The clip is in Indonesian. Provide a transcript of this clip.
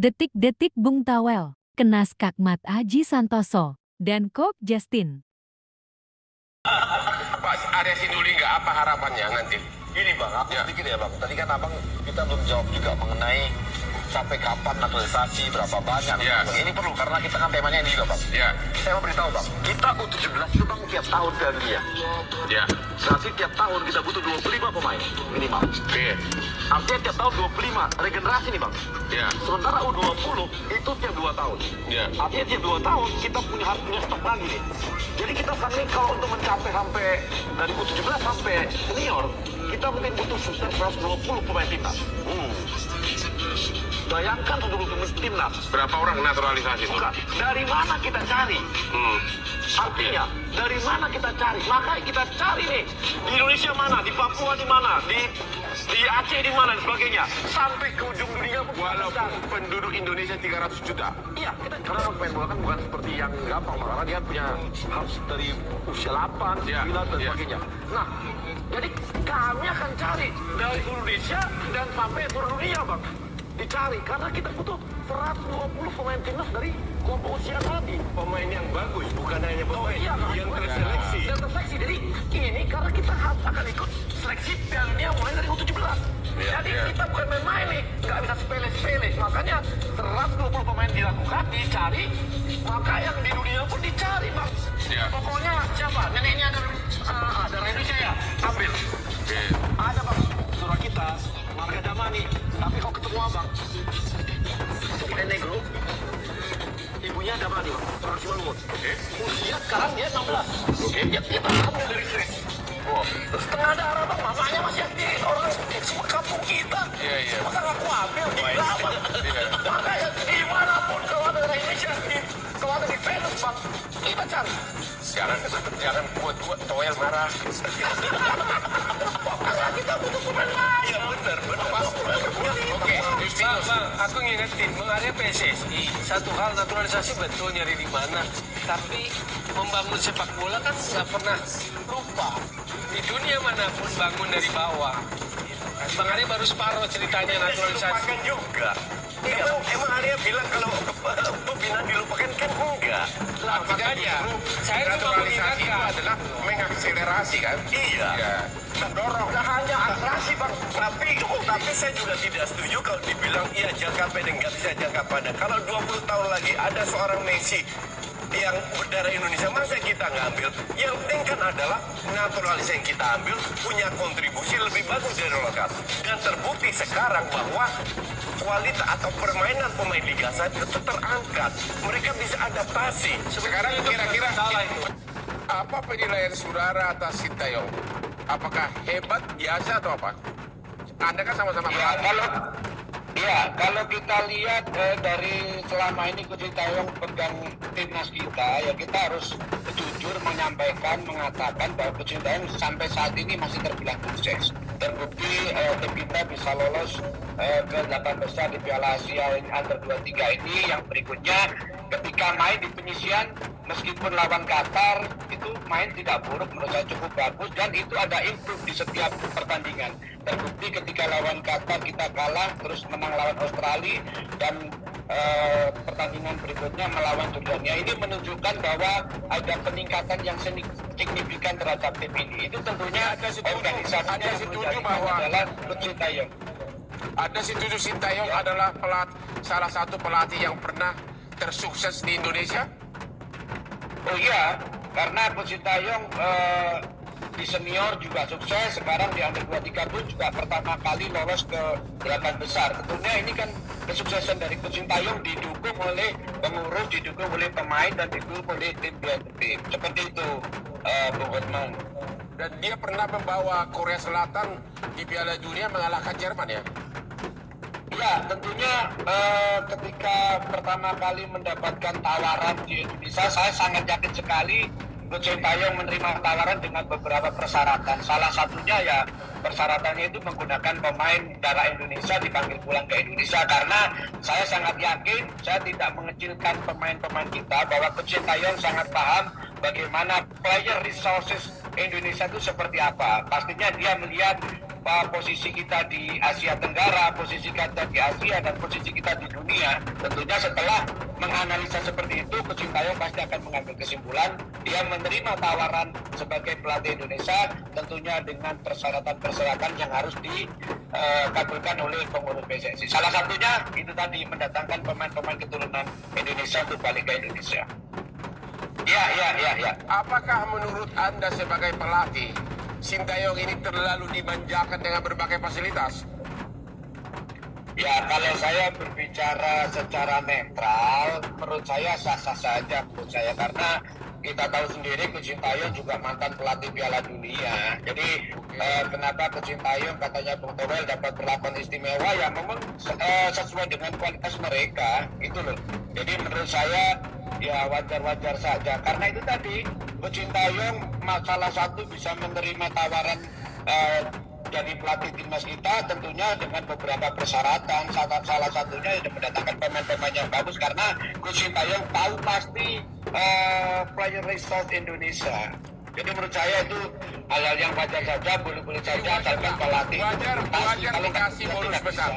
Detik-detik Bung Tawel, kena skakmat Aji Santoso, dan Coach Justin. Pak Arya Sinduli nggak apa harapannya nanti? Gini bang, aku sedikit ya bang. Tadi kan abang kita belum jawab juga mengenai sampai kapan naturalisasi, berapa banyak. Ya. Ini perlu karena kita kan temanya ini juga bang. Ya. Saya mau beritahu bang, kita U17 itu bang tiap tahun ke dunia. Ya. Berarti tiap tahun kita butuh 25 pemain minimal. Oke. Artinya tiap tahun 25 regenerasi nih bang. Ya. Sementara U20 itu tiap 2 tahun. Ya. Artinya tiap 2 tahun kita harus punya stok lagi nih. Jadi kita sekarang ini kalau untuk mencapai sampai dari U17 sampai senior, kita mungkin butuh sekitar 120 pemain timnas. Bayangkan 120 timnas. Berapa orang naturalisasi itu? Bukan, dari mana kita cari? Artinya, dari mana kita cari? Makanya kita cari nih, di Indonesia mana, di Papua di mana, di Aceh di mana, dan sebagainya. Sampai ke ujung dunia. Walaupun penduduk Indonesia 300 juta. Iya, kita karena pemain bola kan bukan seperti yang gampang, karena dia punya harus dari usia 8, 9, dan sebagainya. Nah, jadi kami akan cari dari Indonesia dan sampai seluruh dunia, bang. Dicari, karena kita butuh 120 pemain timnas dari kelompok usia tadi. Pemain yang bagus, bukan hanya pemain yang terseleksi. Dan terseleksi, jadi ini karena kita harus akan ikut seleksi Piala Dunia mulai dari U17. Jadi kita bukan main-main nih, nggak bisa sepele-sepele. Makanya 120 pemain dilakukan, dicari, maka yang di dunia pun dicari, bang. Pokoknya siapa? Neneknya ada Indonesia ya? Ambil. Ada bang, surah kita, Marga Damani. Tapi kalau ketemu abang, nenek negro, ibunya Damani, bang, orang Simalungun. Usia sekarang dia 16. Ya, kita ambil dari sini. Setengah darah bang, mamanya masih aktif, orang semua kampung kita. Masa nggak aku ambil, gila bang. Makanya dimanapun kalau ada Indonesia aktif, kalau ada di Venus bang, kita cari. Jangan buat Tawel marah. Karena kita butuh pemain lain. Iya benar. Oke, Bang, aku ngingetin, mengarah PSSI, satu hal naturalisasi betul nyari di mana, tapi membangun sepak bola kan nggak pernah lupa. Di dunia manapun bangun dari bawah. Bang Arya baru separuh ceritanya naturalisasi. Lupakan juga. Emang Arya bilang kalau pembinaan dilupakan kan enggak. Lah, makanya saya cuma Naturalisasi itu mengingatkan. adalah mengakselerasi kan? Iya. Mendorong. Nggak hanya akselerasi bang, Tapi saya juga tidak setuju kalau dibilang iya jangka pendek, nggak bisa jangka panjang. Kalau 20 tahun lagi ada seorang Messi yang berdarah Indonesia, masa kita ngambil? Yang penting kan adalah naturalisasi yang kita ambil punya kontribusi lebih bagus dari lokal. Dan terbukti sekarang bahwa kualitas atau permainan pemain Liga 1 itu terangkat. Mereka bisa adaptasi. Sekarang kira-kira Salah itu. apa penilaian saudara atas Sintayong? Apakah hebat, biasa atau apa? Anda kan sama-sama kalau kita lihat dari selama ini Coach Sintayong pegang timnas kita, ya kita harus jujur mengatakan bahwa Coach Sintayong sampai saat ini masih terbilang sukses. Terbukti tim kita bisa lolos ke 8 besar di Piala Asia Under 23 ini. Yang berikutnya ketika main di penyisian, meskipun lawan Qatar itu main tidak buruk, menurut saya cukup bagus, dan itu ada improve di setiap pertandingan. Terbukti ketika lawan Qatar kita kalah, terus menang lawan Australia, dan pertandingan berikutnya melawan Jordania. Ini menunjukkan bahwa ada peningkatan yang signifikan terhadap tim ini. Itu tentunya organisasinya setuju bahwa adalah Coach Sintayong. Ada setuju Sintayong adalah salah satu pelatih yang pernah tersukses di Indonesia? Oh iya, karena Coach Sintayong di senior juga sukses, sekarang di Under 23 pun juga pertama kali lolos ke 8 besar. Tentunya ini kan kesuksesan dari Coach Sintayong didukung oleh pengurus, didukung oleh pemain, dan didukung oleh tim BNPB. Seperti itu, Bung Hotman. Dan dia pernah membawa Korea Selatan di Piala Dunia mengalahkan Jerman ya? Ya, tentunya ketika pertama kali mendapatkan tawaran di Indonesia, saya sangat yakin sekali Coach Sintayong menerima tawaran dengan beberapa persyaratan. Salah satunya ya persyaratannya itu menggunakan pemain darah Indonesia dipanggil pulang ke Indonesia, karena saya sangat yakin, saya tidak mengecilkan pemain-pemain kita, bahwa Coach Sintayong sangat paham bagaimana player resources Indonesia itu seperti apa. Pastinya dia melihat posisi kita di Asia Tenggara, posisi kita di Asia, dan posisi kita di dunia. Tentunya setelah menganalisa seperti itu, Coach Sintayong pasti akan mengambil kesimpulan. Dia menerima tawaran sebagai pelatih Indonesia, tentunya dengan persyaratan-persyaratan yang harus dikabulkan oleh pengurus PSSI. Salah satunya itu tadi, mendatangkan pemain-pemain keturunan Indonesia untuk balik ke Indonesia. Ya. Apakah menurut Anda sebagai pelatih, Sintayong ini terlalu dimanjakan dengan berbagai fasilitas? Ya, kalau saya berbicara secara netral, menurut saya sah-sah saja menurut saya, karena kita tahu sendiri Coach Sintayong juga mantan pelatih Piala Dunia. Jadi kenapa Coach Sintayong katanya Bung Towel dapat perlakuan istimewa, ya memang sesuai dengan kualitas mereka itu loh. Jadi menurut saya ya wajar-wajar saja, karena itu tadi Coach Sintayong salah satu bisa menerima tawaran jadi pelatih timnas kita, tentunya dengan beberapa persyaratan. Salah satunya ya mendatangkan pemain-pemain yang bagus, karena Coach Sintayong tahu pasti player resource Indonesia. Jadi menurut saya itu hal-hal yang wajar saja, boleh-boleh saja, asalkan pelatih wajar dikasih bonus besar.